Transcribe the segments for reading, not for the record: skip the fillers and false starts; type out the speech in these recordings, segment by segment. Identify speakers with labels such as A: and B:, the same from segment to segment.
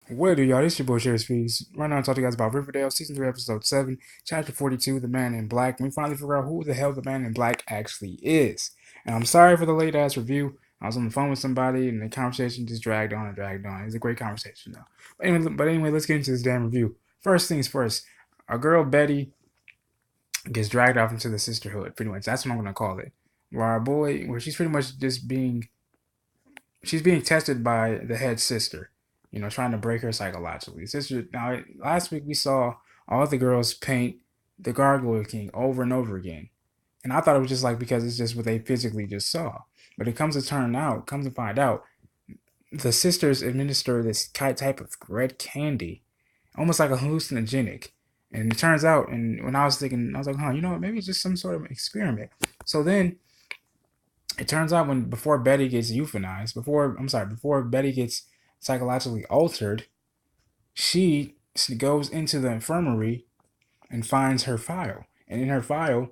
A: What do y'all? This your boy Sherry's Fees. Right now I'm talking to you guys about Riverdale, Season 3, Episode 7, Chapter 42, The Man in Black. We finally figure out who the hell the Man in Black actually is. And I'm sorry for the late ass review. I was on the phone with somebody and the conversation just dragged on and dragged on. It was a great conversation though. But anyway, let's get into this damn review. First things first, a girl Betty gets dragged off into the sisterhood, pretty much. That's what I'm gonna call it. Where she's pretty much just she's being tested by the head sister, trying to break her psychologically. Sister, now last week we saw all the girls paint the Gargoyle King over and over again, and I thought it was just like because it's just what they physically just saw. But it comes to find out, the sisters administer this type of red candy, almost like a hallucinogenic. And it turns out, and when I was thinking, I was like, huh, you know what? Maybe it's just some sort of experiment. So then it turns out before Betty gets euthanized, before Betty gets psychologically altered, she goes into the infirmary and finds her file. And in her file,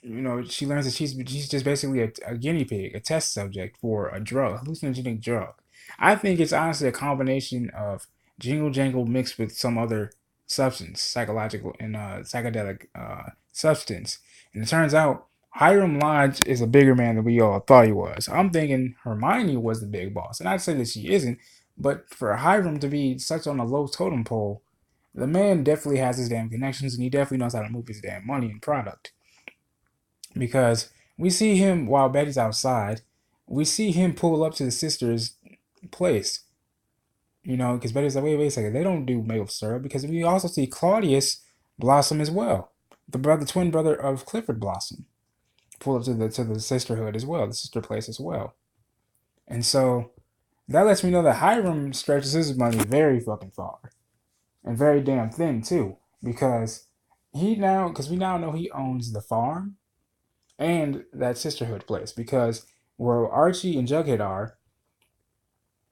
A: she learns that she's just basically a guinea pig, a test subject for a drug, a hallucinogenic drug. I think it's honestly a combination of jingle jangle mixed with some other substance, psychological and psychedelic substance. And it turns out Hiram Lodge is a bigger man than we all thought he was. I'm thinking Hermione was the big boss, and I'd say that she isn't. But for Hiram to be such on a low totem pole, the man definitely has his damn connections, and he definitely knows how to move his damn money and product. Because we see him while Betty's outside, we see him pull up to the sister's place. Because Betty's like, wait a second, they don't do maple syrup. Because we also see Claudius Blossom as well, twin brother of Clifford Blossom, pull up to the sisterhood as well, the sister place as well. And so that lets me know that Hiram stretches his money very fucking far and very damn thin too, because we now know he owns the farm and that sisterhood place. Because where Archie and Jughead are,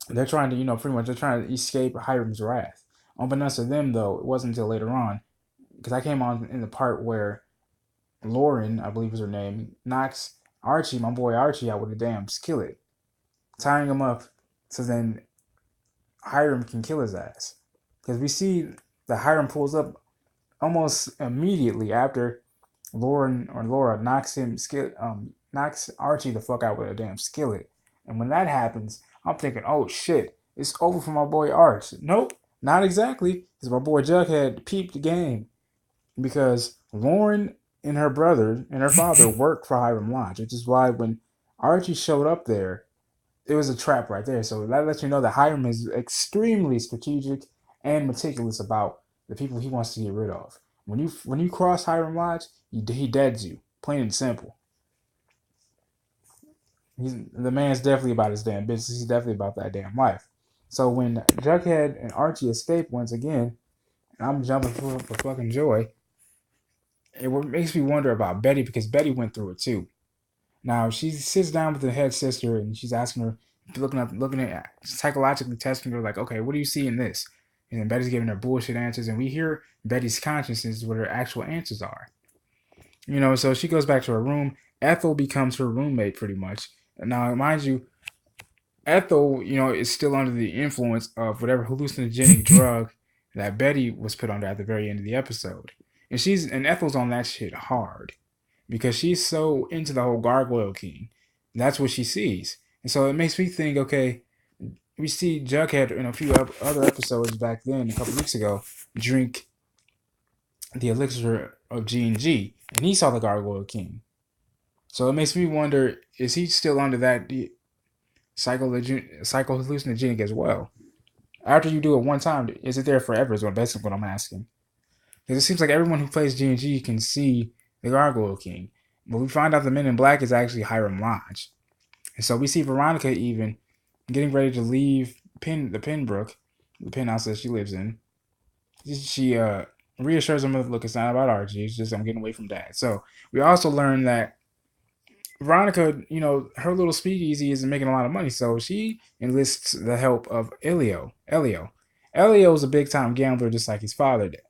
A: they're trying to, pretty much they're trying to escape Hiram's wrath. Unbeknownst to them, though, it wasn't until later on, because I came on in the part where Lauren, I believe is her name, knocks Archie, my boy Archie, out with a damn skillet, tying him up so then Hiram can kill his ass. Because we see that Hiram pulls up almost immediately after Laura knocks Archie the fuck out with a damn skillet. And when that happens, I'm thinking, oh shit, it's over for my boy Arch. Nope, not exactly, because my boy Jughead peeped the game. Because Lauren and her brother and her father worked for Hiram Lodge, which is why when Archie showed up there, it was a trap right there. So that lets you know that Hiram is extremely strategic and meticulous about the people he wants to get rid of. When you cross Hiram Lodge, he deads you, plain and simple. The man's definitely about his damn business. He's definitely about that damn life. So when Jughead and Archie escape once again, and I'm jumping for fucking joy, it makes me wonder about Betty because Betty went through it too. Now she sits down with the head sister and she's asking her, looking at, psychologically testing her, like, okay, what do you see in this? And then Betty's giving her bullshit answers, and we hear Betty's consciousness what her actual answers are. So she goes back to her room. Ethel becomes her roommate pretty much. Now, mind you, Ethel, is still under the influence of whatever hallucinogenic drug that Betty was put under at the very end of the episode. And Ethel's on that shit hard because she's so into the whole Gargoyle King. That's what she sees. And so it makes me think, okay, we see Jughead in a few other episodes back then, a couple weeks ago, drink the elixir of G, and he saw the Gargoyle King. So it makes me wonder, is he still under that psycho-hallucinogenic as well? After you do it one time, is it there forever is basically what I'm asking. Because it seems like everyone who plays G can see the Gargoyle King. But we find out the Men in Black is actually Hiram Lodge. And so we see Veronica even getting ready to leave the Penbrook, the penthouse that she lives in. She reassures him, look, it's not about Archie. It's just I'm getting away from Dad. So we also learn that Veronica, her little speakeasy isn't making a lot of money, so she enlists the help of Elio is a big time gambler, just like his father did,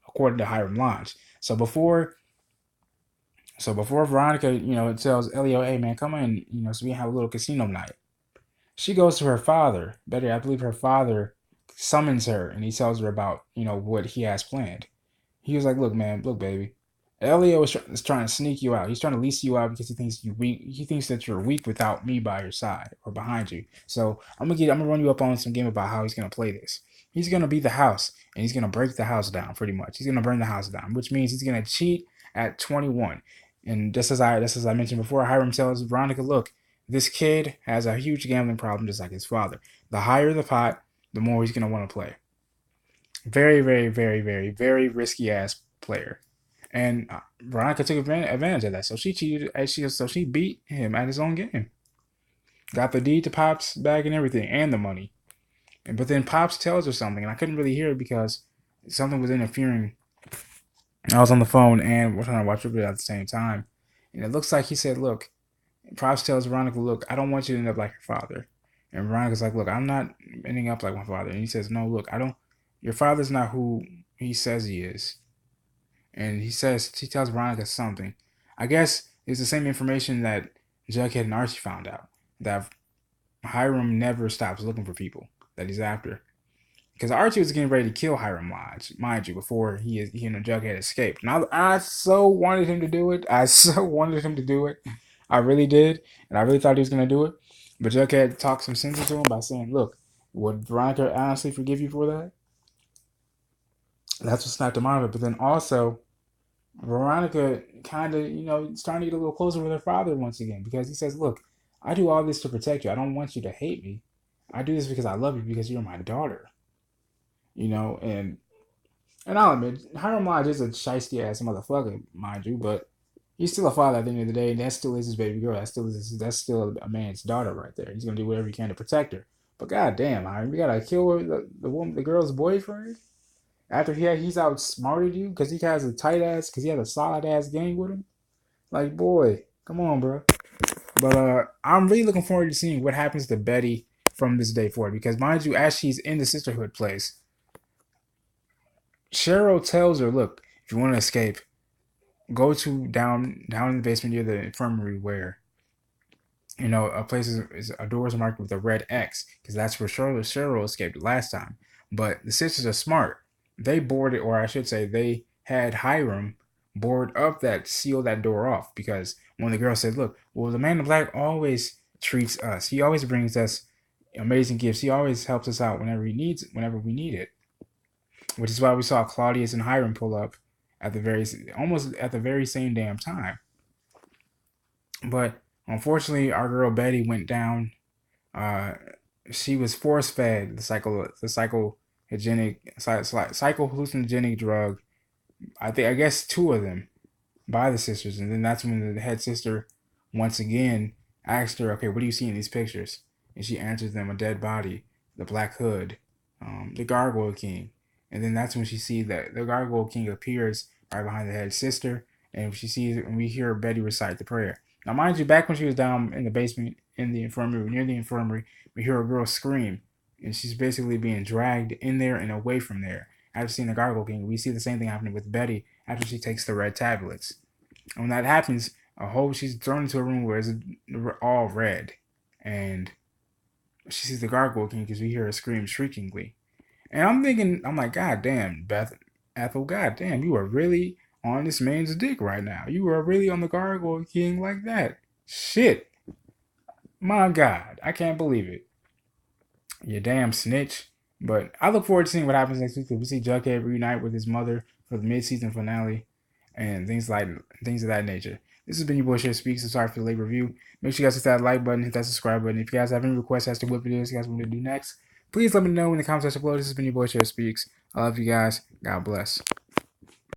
A: according to Hiram Lodge. So before Veronica, tells Elio, "Hey man, come in, so we have a little casino night." She goes to her father. Better, I believe her father summons her and he tells her about, what he has planned. He was like, "Look, man, look, baby. Elio is trying to sneak you out. He's trying to lease you out because he thinks you weak. He thinks that you're weak without me by your side or behind you. So I'm gonna run you up on some game about how he's gonna play this. He's gonna be the house and he's gonna break the house down pretty much. He's gonna burn the house down, which means he's gonna cheat at 21. And just as I mentioned before, Hiram tells Veronica, look, this kid has a huge gambling problem just like his father. The higher the pot, the more he's gonna want to play. Very, very, very, very, very risky ass player. And Veronica took advantage of that. So she cheated. So she beat him at his own game. Got the deed to Pop's bag and everything, and the money. But then Pops tells her something, and I couldn't really hear it because something was interfering. I was on the phone and we're trying to watch it at the same time. And it looks like he said, look, Pops tells Veronica, look, I don't want you to end up like your father. And Veronica's like, look, I'm not ending up like my father. And he says, no, look, I don't. Your father's not who he says he is. And he tells Veronica something. I guess it's the same information that Jughead and Archie found out. That Hiram never stops looking for people that he's after. Because Archie was getting ready to kill Hiram Lodge, mind you, before he and Jughead escaped. And I so wanted him to do it. I really did. And I really thought he was going to do it. But Jughead talked some sense into him by saying, look, would Veronica honestly forgive you for that? That's what snapped him out of it. But then also, Veronica kind of, starting to get a little closer with her father once again. Because he says, look, I do all this to protect you. I don't want you to hate me. I do this because I love you because you're my daughter. And I'll admit, Hiram Lodge is a shiesty ass motherfucker, mind you, but he's still a father at the end of the day, and that still is his baby girl. That's still a man's daughter right there. He's gonna do whatever he can to protect her. But goddamn, Hiram, you gotta kill the girl's boyfriend after he's outsmarted you because he has a solid ass gang with him. Like, boy, come on, bro. But I'm really looking forward to seeing what happens to Betty from this day forward because, mind you, as she's in the sisterhood place, Cheryl tells her, look, if you want to escape, go to down in the basement near the infirmary where, a place a door is marked with a red X because that's where Cheryl escaped last time. But the sisters are smart. They boarded, or I should say, they had Hiram board up seal that door off because one of the girls said, look, well, the man in black always treats us. He always brings us amazing gifts. He always helps us out whenever we need it. Which is why we saw Claudius and Hiram pull up almost at the very same damn time. But unfortunately, our girl Betty went down. She was force fed the psychohallucinogenic drug. I guess two of them by the sisters, and then that's when the head sister once again asked her, "Okay, what do you see in these pictures?" And she answers them: a dead body, the Black Hood, the Gargoyle King. And then that's when she sees that the Gargoyle King appears right behind the head sister, and we hear Betty recite the prayer. Now, mind you, back when she was down in the basement in the infirmary, near the infirmary, we hear a girl scream, and she's basically being dragged in there and away from there. After seeing the Gargoyle King, we see the same thing happening with Betty after she takes the red tablets. And when that happens, she's thrown into a room where it's all red, and she sees the Gargoyle King because we hear her scream shriekingly. And I'm like, God damn, Ethel, God damn, you are really on this man's dick right now. You are really on the Gargoyle King like that. Shit. My God, I can't believe it. You damn snitch. But I look forward to seeing what happens next week. We see Jughead reunite with his mother for the mid-season finale and things of that nature. This has been your boy Share Speaks. So sorry for the late review. Make sure you guys hit that like button, hit that subscribe button. If you guys have any requests as to what videos you guys want to do next, please let me know in the comment section below. This has been your boy Share Speaks. I love you guys. God bless.